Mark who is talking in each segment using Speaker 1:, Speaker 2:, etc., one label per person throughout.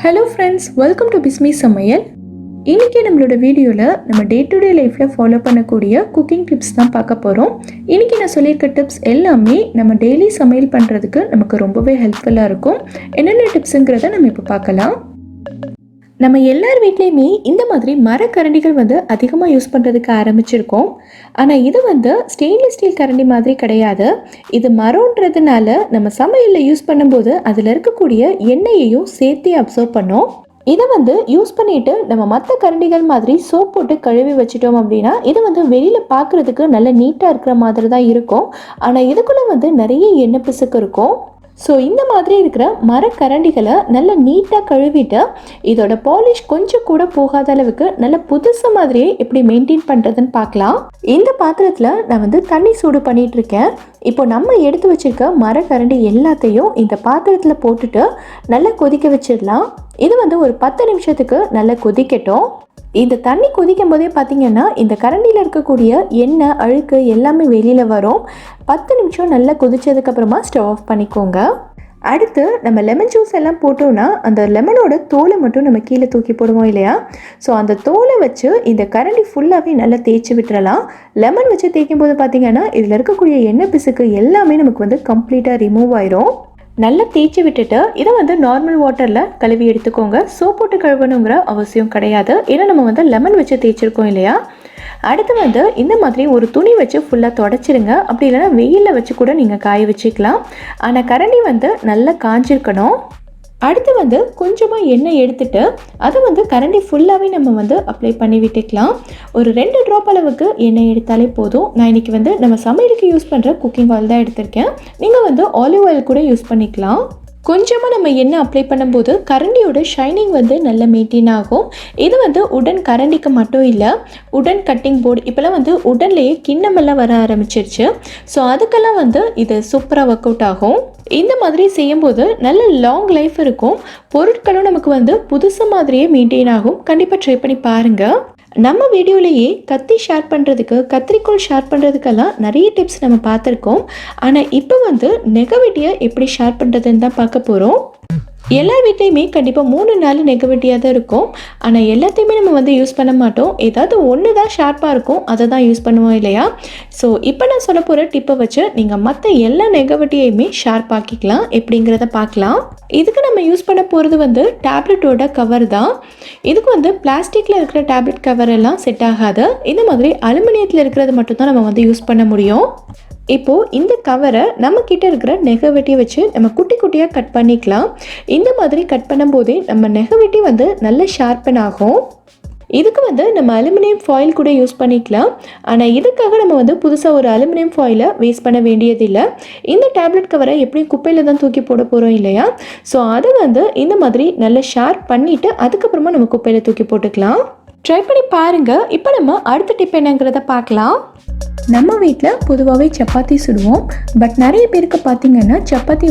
Speaker 1: Hello friends, welcome to Bismi சமையல். இன்றைக்கி நம்மளோட வீடியோவில் நம்ம டே டு டே லைஃப்பில் ஃபாலோ பண்ணக்கூடிய குக்கிங் டிப்ஸ் தான் பார்க்க போகிறோம். இன்றைக்கி நான் சொல்லியிருக்க டிப்ஸ் எல்லாமே நம்ம டெய்லி சமையல் பண்ணுறதுக்கு நமக்கு ரொம்பவே ஹெல்ப்ஃபுல்லாக இருக்கும். என்னென்ன டிப்ஸுங்கிறத நம்ம இப்போ பார்க்கலாம். நம்ம எல்லார் வீட்லேயுமே இந்த மாதிரி மரக்கரண்டிகள் அதிகமாக யூஸ் பண்ணுறதுக்கு ஆரம்பிச்சிருக்கோம். ஆனால் இது ஸ்டெயின்லெஸ் ஸ்டீல் கரண்டி மாதிரி கிடையாது. இது மரம்ன்றதுனால நம்ம சமையலில் யூஸ் பண்ணும்போது அதில் இருக்கக்கூடிய எண்ணெயையும் சேர்த்தே அப்சர்வ் பண்ணோம். இதை யூஸ் பண்ணிவிட்டு நம்ம மற்ற கரண்டிகள் மாதிரி சோப் போட்டு கழுவி வச்சிட்டோம் அப்படின்னா இது வெளியில் பார்க்குறதுக்கு நல்ல நீட்டாக இருக்கிற மாதிரி தான் இருக்கும். ஆனால் இதுக்குள்ளே நிறைய எண்ணெய் பிசுக்கு இருக்கும். ஸோ இந்த மாதிரி இருக்கிற மரக்கரண்டிகளை நல்லா நீட்டாக கழுவிட்டு இதோட பாலிஷ் கொஞ்சம் கூட போகாத அளவுக்கு நல்ல புதுசு மாதிரியே எப்படி மெயின்டைன் பண்ணுறதுன்னு பார்க்கலாம். இந்த பாத்திரத்தில் நான் தண்ணி சூடு பண்ணிட்டு இருக்கேன். இப்போ நம்ம எடுத்து வச்சிருக்க மரக்கரண்டி எல்லாத்தையும் இந்த பாத்திரத்தில் போட்டுட்டு நல்லா கொதிக்க வச்சிடலாம். இது ஒரு 10 நிமிஷத்துக்கு நல்லா கொதிக்கட்டும். இந்த தண்ணி கொதிக்கும் போதே பார்த்தீங்கன்னா இந்த கரண்டியில் இருக்கக்கூடிய எண்ணெய் அழுக்கு எல்லாமே வெளியில் வரும். 10 நிமிஷம் நல்லா கொதிச்சதுக்கப்புறமா ஸ்டவ் ஆஃப் பண்ணிக்கோங்க. அடுத்து நம்ம லெமன் ஜூஸ் எல்லாம் போட்டோம்னா அந்த லெமனோட தோலை மட்டும் நம்ம கீழே தூக்கி போடுவோம் இல்லையா? ஸோ அந்த தோலை வச்சு இந்த கரண்டி ஃபுல்லாகவே நல்லா தேய்ச்சி விட்டுறலாம். லெமன் வச்சு தேய்க்கும் போது பார்த்தீங்கன்னா இதில் இருக்கக்கூடிய எண்ணெய் பிசுக்கு எல்லாமே நமக்கு கம்ப்ளீட்டாக ரிமூவ் ஆயிரும். நல்லா தேய்ச்சி விட்டுட்டு இதை நார்மல் வாட்டரில் கழுவி எடுத்துக்கோங்க. சோப் போட்டு கழுவணுங்கிற அவசியம் கிடையாது. ஏன்னா நம்ம லெமன் வச்சு தேய்ச்சிருக்கோம் இல்லையா? அடுத்து இந்த மாதிரி ஒரு துணி வச்சு ஃபுல்லாக தொடச்சிருங்க. அப்படி இல்லைன்னா வெயிலில் வச்சு கூட நீங்கள் காய வச்சுக்கலாம். ஆனால் கரண்டி நல்லா காஞ்சிருக்கணும். அடுத்து கொஞ்சமாக எண்ணெய் எடுத்துட்டு அதை கரண்டி ஃபுல்லாகவே நம்ம அப்ளை பண்ணி விட்டுக்கலாம். ஒரு 2 ட்ராப் அளவுக்கு எண்ணெய் எடுத்தாலே போதும். நான் இன்றைக்கி நம்ம சமையலுக்கு யூஸ் பண்ணுற குக்கிங் ஆயில் தான் எடுத்திருக்கேன். நீங்கள் ஆலிவ் ஆயில் கூட யூஸ் பண்ணிக்கலாம். கொஞ்சமாக நம்ம எண்ணெய் அப்ளை பண்ணும்போது கரண்டியோட ஷைனிங் நல்லா மெயின்டைன் ஆகும். இது உடன் கரண்டிக்கு மட்டும் இல்லை, உடன் கட்டிங் போர்டு இப்போலாம் உடன்லேயே கிண்ணமெல்லாம் வர ஆரம்பிச்சிருச்சு. ஸோ அதுக்கெல்லாம் இது சூப்பராக ஒர்க் அவுட் ஆகும். இந்த மாதிரி செய்யும்போது நல்ல லாங் லைஃப் இருக்கும். பொருட்களும் நமக்கு புதுசு மாதிரியே மெயின்டைன் ஆகும். கண்டிப்பாக ட்ரை பண்ணி பாருங்கள். நம்ம வீடியோலேயே கத்தி ஷேர் பண்ணுறதுக்கு, கத்திரிக்கோள் ஷேர் பண்ணுறதுக்கெல்லாம் நிறைய டிப்ஸ் நம்ம பார்த்துருக்கோம். ஆனால் இப்போ நெகவெட்டியை எப்படி ஷேர் பண்ணுறதுன்னு தான் பார்க்க போகிறோம். எல்லா வீட்லேயுமே கண்டிப்பாக 3-4 நெகவெட்டியாக தான் இருக்கும். ஆனால் எல்லாத்தையுமே நம்ம யூஸ் பண்ண மாட்டோம். ஏதாவது ஒன்று தான் ஷார்ப்பாக இருக்கும், அதை தான் யூஸ் பண்ணுவோம் இல்லையா? ஸோ இப்போ நான் சொல்ல போகிற டிப்பை வச்சு நீங்கள் மற்ற எல்லா நெகவெட்டியுமே ஷார்ப் ஆக்கிக்கலாம். எப்படிங்கிறத பார்க்கலாம். இதுக்கு நம்ம யூஸ் பண்ண போகிறது டேப்லெட்டோட கவர் தான். இதுக்கு பிளாஸ்டிக்கில் இருக்கிற டேப்லெட் கவர் எல்லாம் செட் ஆகாது. இந்த மாதிரி அலுமினியத்தில் இருக்கிறது மட்டும்தான் நம்ம யூஸ் பண்ண முடியும். இப்போது இந்த கவரை நம்ம கிட்ட இருக்கிற நெகவெட்டியை வச்சு நம்ம குட்டி குட்டியாக கட் பண்ணிக்கலாம். இந்த மாதிரி கட் பண்ணும்போதே நம்ம நெகவெட்டி நல்ல ஷார்ப்பன் ஆகும். இதுக்கு நம்ம அலுமினியம் ஃபாயில் கூட யூஸ் பண்ணிக்கலாம். ஆனால் இதுக்காக நம்ம புதுசாக ஒரு அலுமினியம் ஃபாயிலை வேஸ்ட் பண்ண வேண்டியதில்லை. இந்த டேப்லெட் கவரை எப்படியும் குப்பையில் தான் தூக்கி போட போகிறோம் இல்லையா? ஸோ அதை இந்த மாதிரி நல்லா ஷார்ப் பண்ணிவிட்டு அதுக்கப்புறமா நம்ம குப்பையில் தூக்கி போட்டுக்கலாம். ட்ரை பண்ணி பாருங்கள். இப்போ நம்ம அடுத்த டிப் என்னங்கிறத பார்க்கலாம். நம்ம வீட்டில் பொதுவாகவே சப்பாத்தி சுடுவோம். பட் நிறைய பேருக்கு பார்த்திங்கன்னா சப்பாத்தி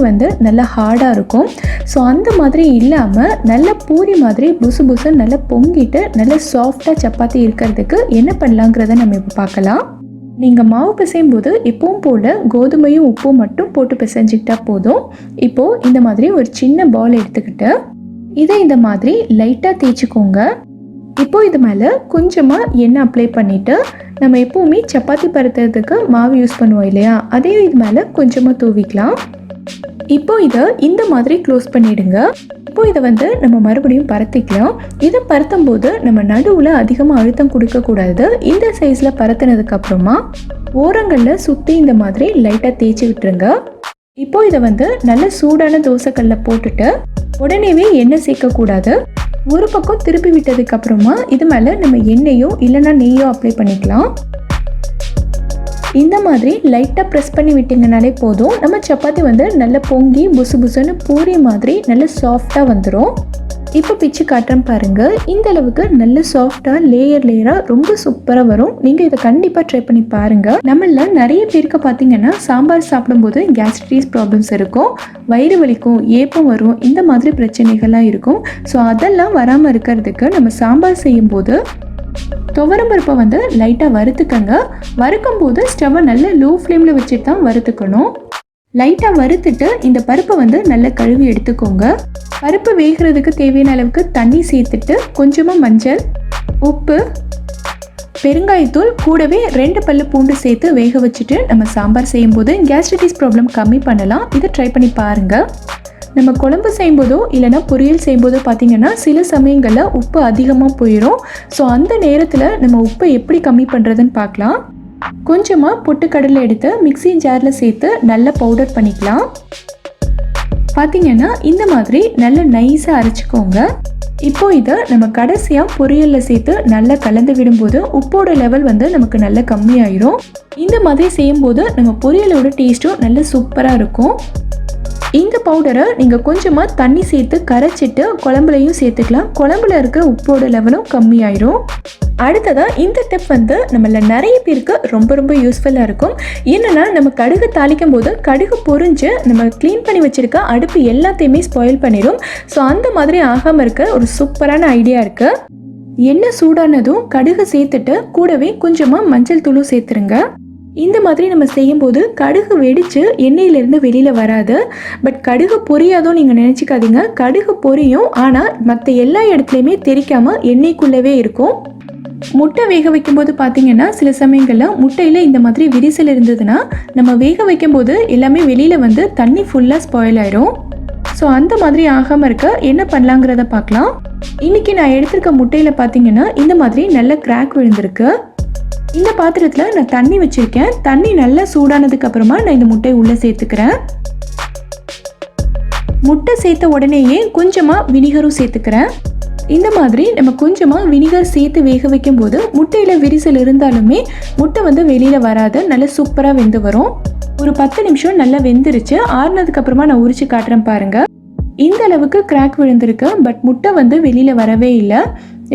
Speaker 1: நல்லா ஹார்டாக இருக்கும். ஸோ அந்த மாதிரி இல்லாமல் நல்ல பூரி மாதிரி புசு புசு நல்லா பொங்கிட்டு நல்ல சாஃப்டாக சப்பாத்தி இருக்கிறதுக்கு என்ன பண்ணலாங்கிறத நம்ம இப்போ பார்க்கலாம். நீங்கள் மாவு பிசையும் போது எப்பவும் போல் கோதுமையும் உப்பும் மட்டும் போட்டு பிசைஞ்சிக்கிட்டா போதும். இப்போது இந்த மாதிரி ஒரு சின்ன பால் எடுத்துக்கிட்டு இதை இந்த மாதிரி லைட்டாக தேய்ச்சிக்கோங்க. இப்போது இது மேலே கொஞ்சமாக எண்ணெய் அப்ளை பண்ணிவிட்டு நம்ம எப்போவுமே சப்பாத்தி பரத்துறதுக்கு மாவு யூஸ் பண்ணுவோம் இல்லையா? அதையும் இது மேலே கொஞ்சமாக தூவிக்கலாம். இப்போது இதை இந்த மாதிரி க்ளோஸ் பண்ணிவிடுங்க. இப்போது இதை நம்ம மறுபடியும் பரத்திக்கலாம். இதை பரத்தும் போது நம்ம நடுவில் அதிகமாக அழுத்தம் கொடுக்கக்கூடாது. இந்த சைஸில் பரத்தினதுக்கப்புறமா ஓரங்களில் சுற்றி இந்த மாதிரி லைட்டாக தேய்ச்சி விட்டுருங்க. இப்போது இதை நல்ல சூடான தோசைக்கல்லில் போட்டுட்டு உடனேவே எண்ணெய் சேர்க்கக்கூடாது. ஒரு பக்கம் திருப்பி விட்டதுக்கு அப்புறமா இது மேலே நம்ம எண்ணெயோ இல்லைன்னா நெய்யோ அப்ளை பண்ணிக்கலாம். இந்த மாதிரி லைட்டாக ப்ரெஸ் பண்ணி விட்டிங்கனாலே போதும். நம்ம சப்பாத்தி நல்லா பொங்கி புசு புசுன்னு பூரி மாதிரி நல்ல சாஃப்டாக வந்துடும். இப்போ பிச்சு காட்டுறேன் பாருங்கள். இந்த அளவுக்கு நல்ல சாஃப்டாக லேயராக ரொம்ப சூப்பராக வரும். நீங்கள் இதை கண்டிப்பாக ட்ரை பண்ணி பாருங்கள். நம்மள நிறைய பேருக்கு பார்த்தீங்கன்னா சாம்பார் சாப்பிடும்போது கேஸ்ட்ரிஸ் ப்ராப்ளம்ஸ் இருக்கும், வயிறு வலிக்கும், ஏப்பம் வரும், இந்த மாதிரி பிரச்சனைகள்லாம் இருக்கும். ஸோ அதெல்லாம் வராமல் இருக்கிறதுக்கு நம்ம சாம்பார் செய்யும்போது துவரம்பருப்பை லைட்டாக வறுத்துக்கங்க. வறுக்கும் போது ஸ்டவ்வை நல்ல லோ ஃப்ளேமில் வச்சுட்டு தான் வறுத்துக்கணும். லைட்டாக வறுத்துட்டு இந்த பருப்பை வந்து நல்லா கழுவி எடுத்துக்கோங்க. பருப்பு வேகிறதுக்கு தேவையான அளவுக்கு தண்ணி சேர்த்துட்டு கொஞ்சமாக மஞ்சள், உப்பு, பெருங்காயத்தூள் கூடவே 2 பல்லு பூண்டு சேர்த்து வேக வச்சுட்டு நம்ம சாம்பார் செய்யும்போது கேஸ்ட்ரைட்டிஸ் ப்ராப்ளம் கம்மி பண்ணலாம். இதை ட்ரை பண்ணி பாருங்கள். நம்ம குழம்பு செய்யும்போதோ இல்லைனா பொரியல் செய்யும்போதோ பார்த்திங்கன்னா சில சமயங்களில் உப்பு அதிகமாக போயிடும். ஸோ அந்த நேரத்தில் நம்ம உப்பை எப்படி கம்மி பண்ணுறதுன்னு பார்க்கலாம். கொஞ்சமாக பொட்டுக்கடலை எடுத்து மிக்ஸி ஜாரில் சேர்த்து நல்லா பவுடர் பண்ணிக்கலாம். பார்த்திங்கன்னா இந்த மாதிரி நல்லா நைஸாக அரைச்சிக்கோங்க. இப்போ இதை நம்ம கடைசியாக பொரியலில் சேர்த்து நல்லா கலந்து விடும்போது உப்போட லெவல் வந்து நமக்கு நல்லா கம்மியாயிரும். இந்த மாதிரி செய்யும்போது நம்ம பொரியலோட டேஸ்ட்டும் நல்லா சூப்பராக இருக்கும். இந்த பவுடரை நீங்கள் கொஞ்சமாக தண்ணி சேர்த்து கரைச்சிட்டு குழம்புலையும் சேர்த்துக்கலாம். குழம்புல இருக்க உப்போட லெவலும் கம்மியாயிரும். அடுத்ததாக இந்த டிப் வந்து நம்மள நிறைய பேருக்கு ரொம்ப ரொம்ப யூஸ்ஃபுல்லாக இருக்கும். என்னென்னா நம்ம கடுகு தாளிக்கும் போது கடுகு பொரிஞ்சு நம்ம க்ளீன் பண்ணி வச்சுருக்க அடுப்பு எல்லாத்தையுமே ஸ்பாயில் பண்ணிடும். ஸோ அந்த மாதிரி ஆகாமல் இருக்க ஒரு சூப்பரான ஐடியா இருக்குது. எண்ணெய் சூடானதும் கடுகு சேர்த்துட்டு கூடவே கொஞ்சமாக மஞ்சள் தூளும் சேர்த்துருங்க. இந்த மாதிரி நம்ம செய்யும்போது கடுகு வெடித்து எண்ணெயிலேருந்து வெளியில் வராது. பட் கடுகு பொரியாதோ நீங்கள் நினச்சிக்காதீங்க. கடுகு பொரியும், ஆனால் மற்ற எல்லா இடத்துலையுமே தெரிக்காமல் எண்ணெய்க்குள்ளவே இருக்கும். முட்டை வேக வைக்கும்போது பார்த்திங்கன்னா சில சமயங்களில் முட்டையில் இந்த மாதிரி விரிசல் இருந்ததுன்னா நம்ம வேக வைக்கும்போது எல்லாமே வெளியில் வந்து தண்ணி ஃபுல்லாக ஸ்பாயில் ஆயிரும். ஸோ அந்த மாதிரி ஆகாமல் இருக்க என்ன பண்ணலாங்கிறத பார்க்கலாம். இன்றைக்கி நான் எடுத்திருக்க முட்டையில் பார்த்திங்கன்னா இந்த மாதிரி நல்ல கிராக் விழுந்திருக்கு. இந்த பாத்திரத்தில் நான் தண்ணி வச்சுருக்கேன். தண்ணி நல்லா சூடானதுக்கு அப்புறமா நான் இந்த முட்டையை உள்ளே சேர்த்துக்கிறேன். முட்டை சேர்த்த உடனேயே கொஞ்சமாக வினிகரும் சேர்த்துக்கிறேன். இந்த மாதிரி நம்ம கொஞ்சமாக வினிகர் சேர்த்து வேக வைக்கும் போது முட்டையில் விரிசல் இருந்தாலுமே முட்டை வந்து வெளியில் வராது, நல்லா சூப்பராக வெந்து வரும். ஒரு 10 நிமிஷம் நல்லா வெந்துருச்சு. ஆறுனதுக்கு அப்புறமா நான் உரிச்சு காட்டுறேன் பாருங்கள். இந்த அளவுக்கு கிராக் விழுந்திருக்கு. பட் முட்டை வந்து வெளியில் வரவே இல்லை.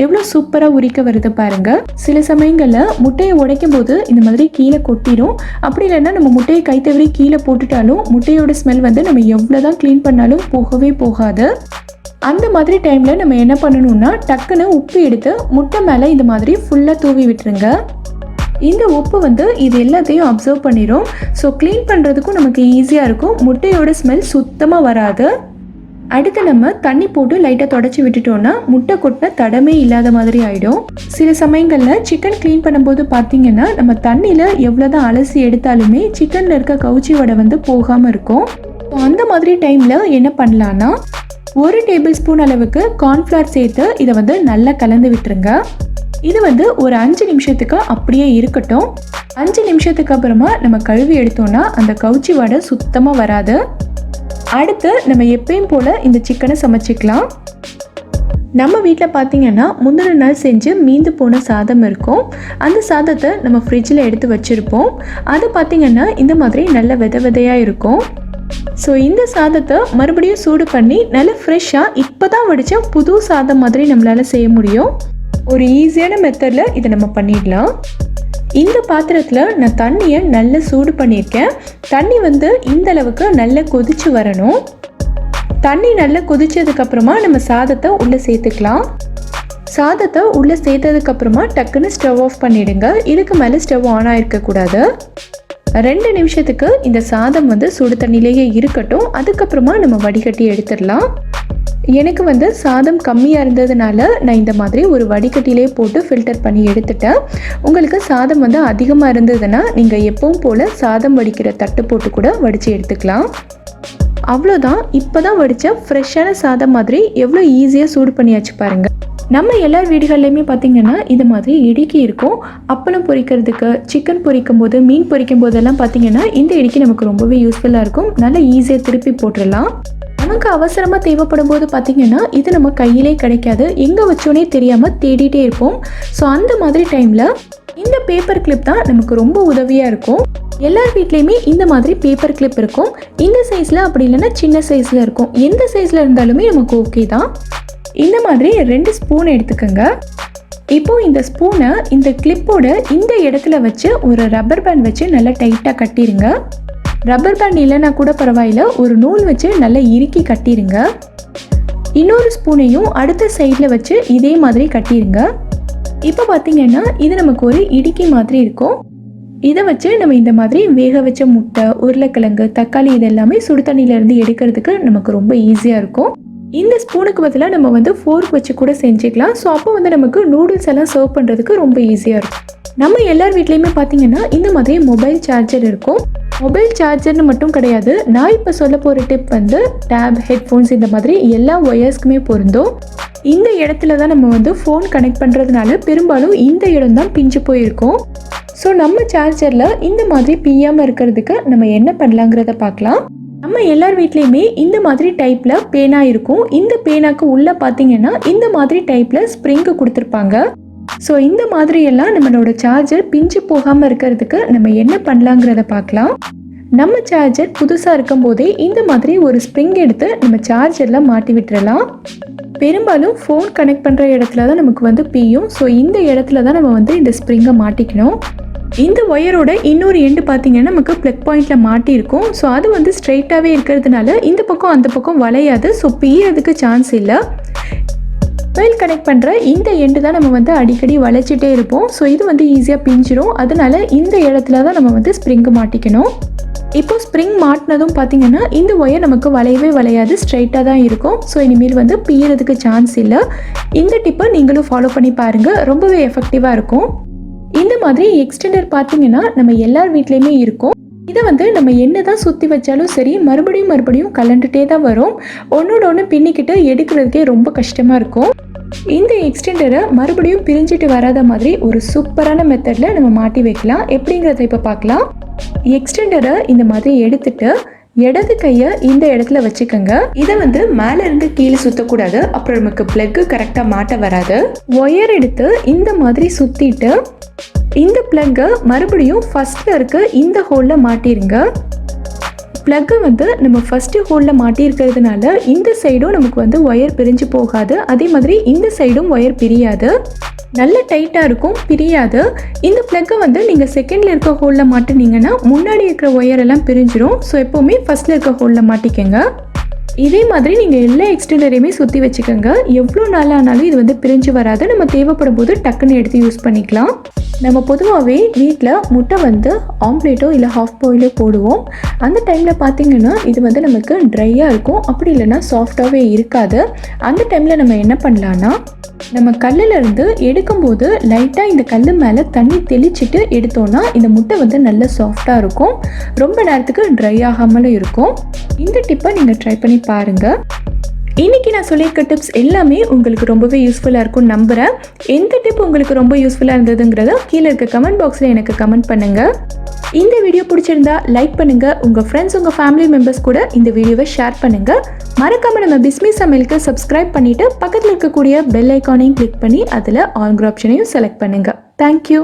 Speaker 1: எவ்வளோ சூப்பராக உரிக்க வருது பாருங்கள். சில சமயங்களில் முட்டையை உடைக்கும் போது இந்த மாதிரி கீழே கொட்டிடும். அப்படி இல்லைன்னா நம்ம முட்டையை கை தவறி கீழே போட்டுட்டாலும் முட்டையோட ஸ்மெல் வந்து நம்ம எவ்வளோ தான் க்ளீன் பண்ணாலும் போகவே போகாது. அந்த மாதிரி டைமில் நம்ம என்ன பண்ணணும்னா டக்குன்னு உப்பு எடுத்து முட்டை மேலே இந்த மாதிரி ஃபுல்லாக தூவி விட்டுருங்க. இந்த உப்பு வந்து இது எல்லாத்தையும் அப்சர்வ் பண்ணிடும். ஸோ க்ளீன் பண்ணுறதுக்கும் நமக்கு ஈஸியாக இருக்கும். முட்டையோட ஸ்மெல் சுத்தமாக வராது. அடுத்து நம்ம தண்ணி போட்டு லைட்டாக தொடச்சி விட்டுட்டோம்னா முட்டை கொட்டின தடமே இல்லாத மாதிரி ஆகிடும். சில சமயங்களில் சிக்கன் க்ளீன் பண்ணும்போது பார்த்திங்கன்னா நம்ம தண்ணியில் எவ்வளோ தான் அலசி எடுத்தாலுமே சிக்கனில் இருக்க கவுச்சி வடை வந்து போகாமல் இருக்கும். அந்த மாதிரி டைமில் என்ன பண்ணலான்னா 1 டேபிள் ஸ்பூன் அளவுக்கு கார்ன்ஃப்ளவர் சேர்த்து இதை வந்து நல்லா கலந்து விட்டுருங்க. இது வந்து ஒரு 5 நிமிஷத்துக்கு அப்படியே இருக்கட்டும். 5 நிமிஷத்துக்கு அப்புறமா நம்ம கழுவி எடுத்தோம்னா அந்த கவுச்சி வடை சுத்தமாக வராது. அடுத்து நம்ம எப்பயும் போல் இந்த சிக்கனை சமைச்சிக்கலாம். நம்ம வீட்டில் பார்த்திங்கன்னா முந்தின நாள் செஞ்சு மீந்து போன சாதம் இருக்கும். அந்த சாதத்தை நம்ம ஃப்ரிட்ஜில் எடுத்து வச்சுருப்போம். அது பார்த்திங்கன்னா இந்த மாதிரி நல்ல விதையாக இருக்கும். ஸோ இந்த சாதத்தை மறுபடியும் சூடு பண்ணி நல்ல ஃப்ரெஷ்ஷாக இப்போ தான் வடித்த புது சாதம் மாதிரி நம்மளால் செய்ய முடியும். ஒரு ஈஸியான மெத்தடில் இதை நம்ம பண்ணிடலாம். இந்த பாத்திரத்தில் நான் தண்ணியை நல்லா சூடு பண்ணியிருக்கேன். தண்ணி வந்து இந்த அளவுக்கு நல்லா கொதிச்சு வரணும். தண்ணி நல்லா கொதிச்சதுக்கப்புறமா நம்ம சாதத்தை உள்ளே சேர்த்துக்கலாம். சாதத்தை உள்ளே சேர்த்ததுக்கப்புறமா டக்குன்னு ஸ்டவ் ஆஃப் பண்ணிவிடுங்க. இதுக்கு மேலே ஸ்டவ் ஆன் ஆகிருக்கக்கூடாது. 2 நிமிஷத்துக்கு இந்த சாதம் வந்து சுடு தண்ணியிலேயே இருக்கட்டும். அதுக்கப்புறமா நம்ம வடிகட்டி எடுத்துடலாம். எனக்கு வந்து சாதம் கம்மியாக இருந்ததுனால நான் இந்த மாதிரி ஒரு வடிகட்டிலே போட்டு ஃபில்டர் பண்ணி எடுத்துட்டேன். உங்களுக்கு சாதம் வந்து அதிகமாக இருந்ததுன்னா நீங்கள் எப்பவும் போல் சாதம் வடிக்கிற தட்டு போட்டு கூட வடித்து எடுத்துக்கலாம். அவ்வளோதான். இப்போ தான் வடித்த ஃப்ரெஷ்ஷான சாதம் மாதிரி எவ்வளோ ஈஸியாக சூடு பண்ணியாச்சு பாருங்கள். நம்ம எல்லார் வீடுகள்லையுமே பார்த்திங்கன்னா இது மாதிரி இடுக்கி இருக்கும். அப்பளம் பொரிக்கிறதுக்கு, சிக்கன் பொரிக்கும் போது, மீன் பொரிக்கும் போதெல்லாம் பார்த்திங்கன்னா இந்த இடுக்கி நமக்கு ரொம்பவே யூஸ்ஃபுல்லாக இருக்கும். நல்லா ஈஸியாக திருப்பி போட்டுடலாம். நமக்கு அவசரமாக தேவைப்படும் போது பார்த்திங்கன்னா இது நம்ம கையிலே கிடைக்காது. எங்கே வச்சோன்னே தெரியாமல் தேடிட்டே இருப்போம். ஸோ அந்த மாதிரி டைமில் இந்த பேப்பர் கிளிப் தான் நமக்கு ரொம்ப உதவியாக இருக்கும். எல்லார் வீட்லேயுமே இந்த மாதிரி பேப்பர் கிளிப் இருக்கும். இந்த சைஸில் அப்படி இல்லைன்னா சின்ன சைஸில் இருக்கும். எந்த சைஸில் இருந்தாலுமே நமக்கு ஓகே தான். இந்த மாதிரி 2 ஸ்பூன் எடுத்துக்கோங்க. இப்போது இந்த ஸ்பூனை இந்த கிளிப்போட இந்த இடத்துல வச்சு ஒரு ரப்பர் பேண்ட் வச்சு நல்லா டைட்டாக கட்டிடுங்க. ரப்பர் பேண்ட் இல்லைன்னா கூட பரவாயில்ல, ஒரு நூல் வச்சு நல்லா இறுக்கி கட்டிடுங்க. இன்னொரு ஸ்பூனையும் அடுத்த சைடில் வச்சு இதே மாதிரி கட்டிடுங்க. இப்போ பார்த்திங்கன்னா இது நமக்கு ஒரு இடுக்கி மாதிரி இருக்கும். இதை வச்சு நம்ம இந்த மாதிரி வேக வச்ச முட்டை, உருளைக்கிழங்கு, தக்காளி இதெல்லாமே சுடு தண்ணியிலேருந்து எடுக்கிறதுக்கு நமக்கு ரொம்ப ஈஸியாக இருக்கும். இந்த ஸ்பூனுக்கு பதிலாக நம்ம வந்து ஃபோர்க் வச்சு கூட செஞ்சுக்கலாம். ஸோ அப்போ வந்து நமக்கு நூடுல்ஸ் எல்லாம் சர்வ் பண்ணுறதுக்கு ரொம்ப ஈஸியாக இருக்கும். நம்ம எல்லார் வீட்லேயுமே பார்த்தீங்கன்னா இந்த மாதிரி மொபைல் சார்ஜர் இருக்கும். மொபைல் சார்ஜர்னு மட்டும் கிடையாது, நான் இப்போ சொல்ல போகிற டிப் வந்து டேப், ஹெட்ஃபோன்ஸ் இந்த மாதிரி எல்லா ஒயர்ஸ்க்குமே பொருந்தும். இந்த இடத்துல தான் நம்ம வந்து ஃபோன் கனெக்ட் பண்ணுறதுனால பெரும்பாலும் இந்த இடம் தான் பிஞ்சு போயிருக்கும். ஸோ நம்ம சார்ஜரில் இந்த மாதிரி பிய்யாமல் இருக்கிறதுக்கு நம்ம என்ன பண்ணலாங்கிறத பார்க்கலாம். நம்ம எல்லார் வீட்லேயுமே இந்த மாதிரி டைப்பில் பேனா இருக்கும். இந்த பேனாக்கு உள்ளே பார்த்தீங்கன்னா இந்த மாதிரி டைப்பில் ஸ்ப்ரிங்கு கொடுத்துருப்பாங்க. ஸோ இந்த மாதிரி எல்லாம் நம்மளோட சார்ஜர் பிஞ்சு போகாமல் இருக்கிறதுக்கு நம்ம என்ன பண்ணலாங்கிறத பார்க்கலாம். நம்ம சார்ஜர் புதுசாக இருக்கும் போதே இந்த மாதிரி ஒரு ஸ்ப்ரிங் எடுத்து நம்ம சார்ஜரில் மாட்டி விட்டுறலாம். பெரும்பாலும் ஃபோன் கனெக்ட் பண்ணுற இடத்துல தான் நமக்கு வந்து பியும். ஸோ இந்த இடத்துல தான் நம்ம வந்து இந்த ஸ்ப்ரிங்கை மாட்டிக்கணும். இந்த ஒயரோட இன்னொரு எண்டு பார்த்தீங்கன்னா நமக்கு ப்ளக் பாயிண்டில் மாட்டியிருக்கும். ஸோ அது வந்து ஸ்ட்ரைட்டாகவே இருக்கிறதுனால இந்த பக்கம் அந்த பக்கம் வளையாது. ஸோ பியறதுக்கு சான்ஸ் இல்லை. மொபைல் கனெக்ட் பண்ணுற இந்த எண்டு தான் நம்ம வந்து அடிக்கடி வளைச்சிட்டே இருப்போம். ஸோ இது வந்து ஈஸியாக பிஞ்சிரும். அதனால இந்த இடத்துல தான் நம்ம வந்து ஸ்ப்ரிங்கு மாட்டிக்கணும். இப்போ ஸ்ப்ரிங் மாட்டினதும் பார்த்தீங்கன்னா இந்த ஒயர் நமக்கு வளையவே வளையாது, ஸ்ட்ரைட்டாக தான் இருக்கும். ஸோ இனிமேல் வந்து பியறதுக்கு சான்ஸ் இல்லை. இந்த டிப்பை நீங்களும் ஃபாலோ பண்ணி பாருங்கள், ரொம்பவே எஃபெக்டிவாக இருக்கும். இந்த மாதிரி எக்ஸ்டெண்டர் பார்த்தீங்கன்னா நம்ம எல்லார் வீட்லேயுமே இருக்கும். இதை வந்து நம்ம என்ன தான் சுற்றி வச்சாலும் சரி மறுபடியும் கலண்டுட்டே தான் வரும். ஒன்றோட ஒன்று பின்னிக்கிட்டு எடுக்கிறதுக்கே ரொம்ப கஷ்டமாக இருக்கும். இந்த எக்ஸ்டெண்டரை மறுபடியும் பிரிஞ்சிட்டு வராத மாதிரி ஒரு சூப்பரான மெத்தடில் நம்ம மாட்டி வைக்கலாம். எப்படிங்கிறத இப்போ பார்க்கலாம். எக்ஸ்டெண்டரை இந்த மாதிரி எடுத்துட்டு இடது கையை இந்த இடத்துல வச்சுக்கோங்க. இதை வந்து மேலே இருந்து கீழே சுற்றக்கூடாது, அப்புறம் நமக்கு பிளக்கு கரெக்டாக மாட்ட வராது. ஒயர் எடுத்து இந்த மாதிரி சுற்றிட்டு இந்த பிளக்கை மறுபடியும் ஃபர்ஸ்ட்ல இருக்க இந்த ஹோலில் மாட்டிருங்க. பிளக்கை வந்து நம்ம ஃபர்ஸ்ட் ஹோலில் மாட்டியிருக்கிறதுனால இந்த சைடும் நமக்கு வந்து ஒயர் பிரிஞ்சு போகாது. அதே மாதிரி இந்த சைடும் ஒயர் பிரியாது, நல்ல டைட்டாக இருக்கும், பிரியாது. இந்த பிளக்கை வந்து நீங்கள் செகண்டில் இருக்க ஹோலில் மாட்டினீங்கன்னா முன்னாடி இருக்கிற ஒயர் எல்லாம் பிரிஞ்சிடும். ஸோ எப்போவுமே ஃபர்ஸ்ட்டில் இருக்க ஹோலில் மாட்டிக்கங்க. இதே மாதிரி நீங்கள் எல்லா எக்ஸ்டெண்டரையுமே சுற்றி வச்சுக்கோங்க. எவ்வளோ நாள் ஆனாலும் இது வந்து பிரிஞ்சு வராது. நம்ம தேவைப்படும் போது டக்குன்னு எடுத்து யூஸ் பண்ணிக்கலாம். நம்ம பொதுவாகவே வீட்டில் முட்டை வந்து ஆம்லேட்டோ இல்லை ஹாஃப் பாயிலோ போடுவோம். அந்த டைமில் பார்த்திங்கன்னா இது வந்து நமக்கு ட்ரையாக இருக்கும், அப்படி இல்லைன்னா சாஃப்டாகவே இருக்காது. அந்த டைமில் நம்ம என்ன பண்ணலான்னா, நம்ம கல்லிலேருந்து எடுக்கும்போது லைட்டாக இந்த கல் மேலே தண்ணி தெளிச்சிட்டு எடுத்தோன்னா இந்த முட்டை வந்து நல்ல சாஃப்டாக இருக்கும், ரொம்ப நேரத்துக்கு ட்ரை ஆகாமலும் இருக்கும். இந்த டிப்பை நீங்கள் ட்ரை பண்ணி பாருங்கள். இன்றைக்கி நான் சொல்லியிருக்க டிப்ஸ் எல்லாமே உங்களுக்கு ரொம்பவே யூஸ்ஃபுல்லாக இருக்கும்னு நம்புகிறேன். எந்த டிப் உங்களுக்கு ரொம்ப யூஸ்ஃபுல்லாக இருந்ததுங்கிறத கீழே இருக்க கமெண்ட் பாக்ஸில் எனக்கு கமெண்ட் பண்ணுங்கள். இந்த வீடியோ பிடிச்சிருந்தா லைக் பண்ணுங்கள். உங்கள் ஃப்ரெண்ட்ஸ், உங்கள் ஃபேமிலி மெம்பர்ஸ் கூட இந்த வீடியோவை ஷேர் பண்ணுங்கள். மறக்காமல் நம்ம பிஸ்மி சமையலுக்கு சப்ஸ்கிரைப் பண்ணிவிட்டு பக்கத்தில் இருக்கக்கூடிய பெல் ஐக்கானையும் கிளிக் பண்ணி அதில் ஆல் ஆப்ஷனையும் செலக்ட் பண்ணுங்கள். தேங்க்யூ.